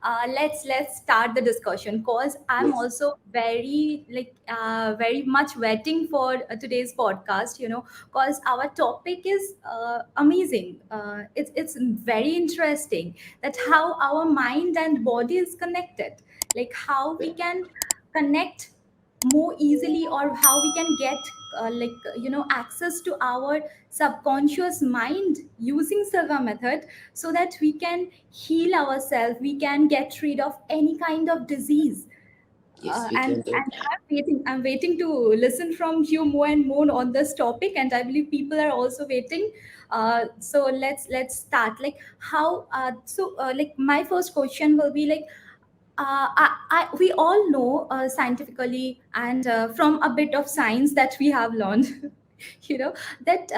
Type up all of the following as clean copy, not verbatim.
let's start the discussion, because I'm Yes. also very much waiting for today's podcast, because our topic is amazing. It's very interesting, that how our mind and body is connected, like how we can connect more easily, or how we can get access to our subconscious mind using Silva method, so that we can heal ourselves, we can get rid of any kind of disease. Yes, we And can do that. I'm waiting to listen from you more and more on this topic, and I believe people are also waiting. So let's start, like how like my first question will be like, we all know scientifically, and from a bit of science that we have learned, you know that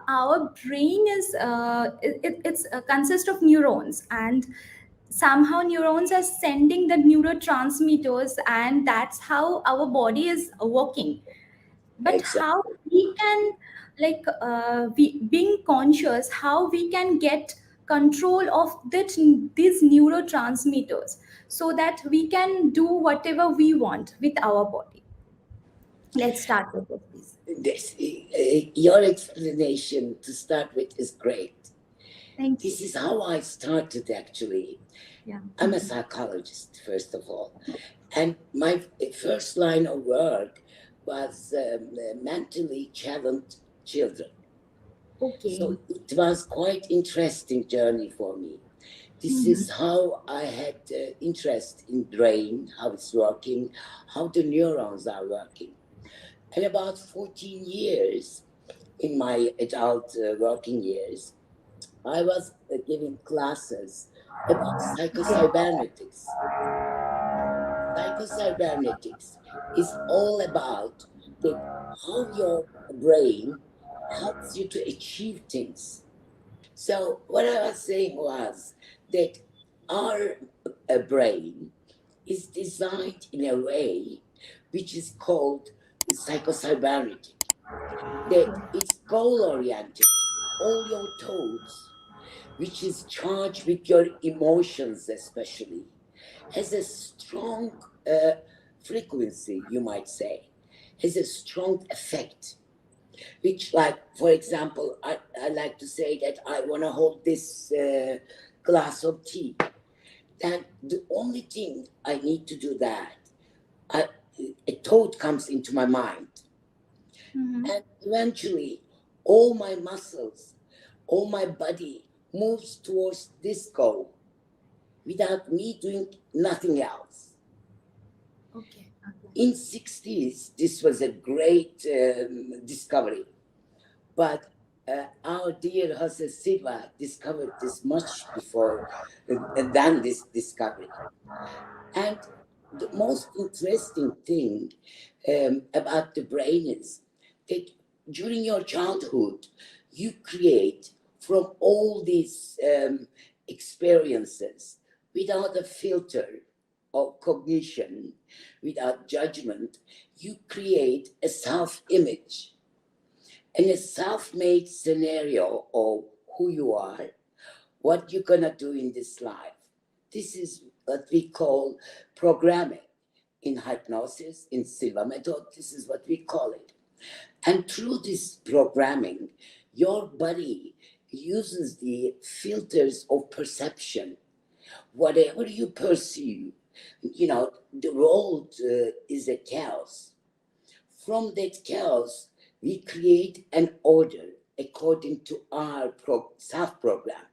our brain is it's consists of neurons, and somehow neurons are sending the neurotransmitters, and that's how our body is working. But how Exactly. we can, like we being conscious, how we can get control of these neurotransmitters, so that we can do whatever we want with our body. Let's start with this, please. Your explanation to start with is great. Thank you. This is how I started actually. Yeah. I'm a psychologist, first of all. And my first line of work was mentally challenged children. Okay. So it was quite interesting journey for me. This Mhm. is how I had interest in brain, how it's working, how the neurons are working. And about 14 years in my adult working years, I was giving classes about psychocybernetics. Psychocybernetics is all about that how your brain helps you to achieve things. So what I was saying was that our brain is designed in a way which is called psychocybernetic. That it's goal oriented. All your thoughts, which is charged with your emotions, especially, has a strong frequency, you might say, has a strong effect. Which, like, for example, I like to say that I want to hold this glass of tea. Then the only thing I need to do that, I, a thought comes into my mind. Mhm. And eventually, all my muscles, all my body moves towards this goal without me doing nothing else. Okay. In 60s, this was a great discovery. But our dear Jose Silva discovered this much before than this discovery. And the most interesting thing about the brain is that during your childhood, you create from all these experiences without a filter of cognition, without judgment, you create a self image and a self made scenario of who you are, what you're gonna do in this life. This is what we call programming. In hypnosis, in Silva Method, this is what we call it. And through this programming, your body uses the filters of perception. Whatever you perceive, the world is a chaos. From that chaos, we create an order according to our self program.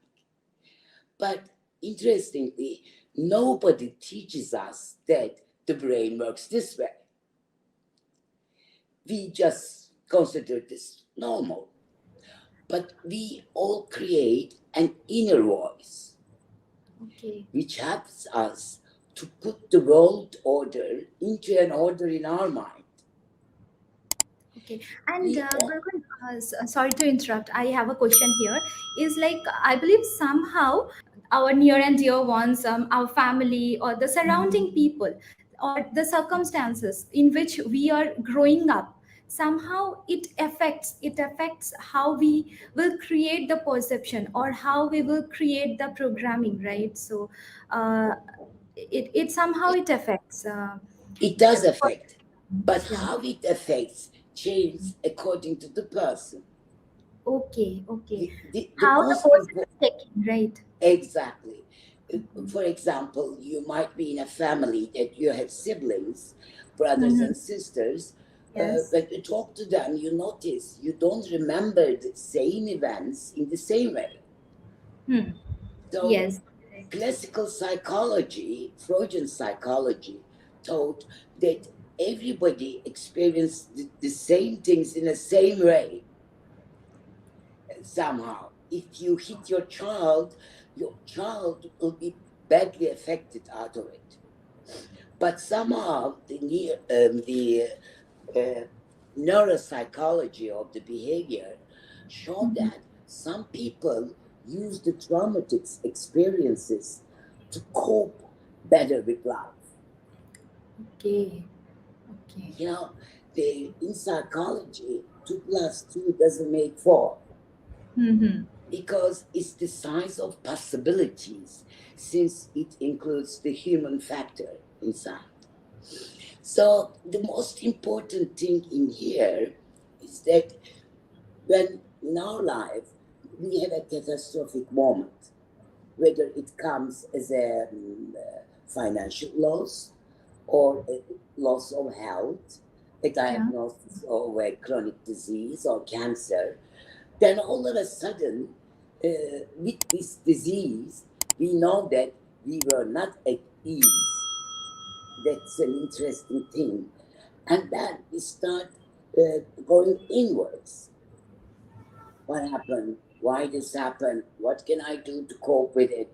But interestingly, nobody teaches us that the brain works this way. We just consider this normal. But we all create an inner voice, Okay. which helps us to put the world order into an order in our mind. Okay. And We all, Gulgün, sorry to interrupt. I have a question here. Is like, I believe somehow our near and dear ones, our family, or the surrounding people, or the circumstances in which we are growing up, somehow it affects how we will create the perception, or how we will create the programming, right? So, uh, it somehow it affects. It does affect, but Yeah. how it affects changes according to the person. Okay. Okay. The How the most person important, is taking, right? exactly. For example, you might be in a family that you have siblings, brothers Mm-hmm. and sisters. Yes. When you talk to them, you notice you don't remember the same events in the same way. Hmm. So Yes. Correct. classical psychology, Freudian psychology, taught that everybody experienced the same things in the same way somehow. If you hit your child will be badly affected out of it. But somehow the neuropsychology of the behavior showed Mhm. that some people use the traumatic experiences to cope better with life. Okay. Okay. You know, in psychology, 2 plus 2 doesn't make 4 Mm-hmm. because it's the size of possibilities since it includes the human factor inside. So the most important thing in here is that when in our life we have a catastrophic moment, whether it comes as a financial loss or a loss of health, a Yeah. diagnosis of a chronic disease or cancer, then all of a sudden, with this disease, we know that we were not at ease. That's an interesting thing. And then we start going inwards. What happened? Why this happened? What can I do to cope with it?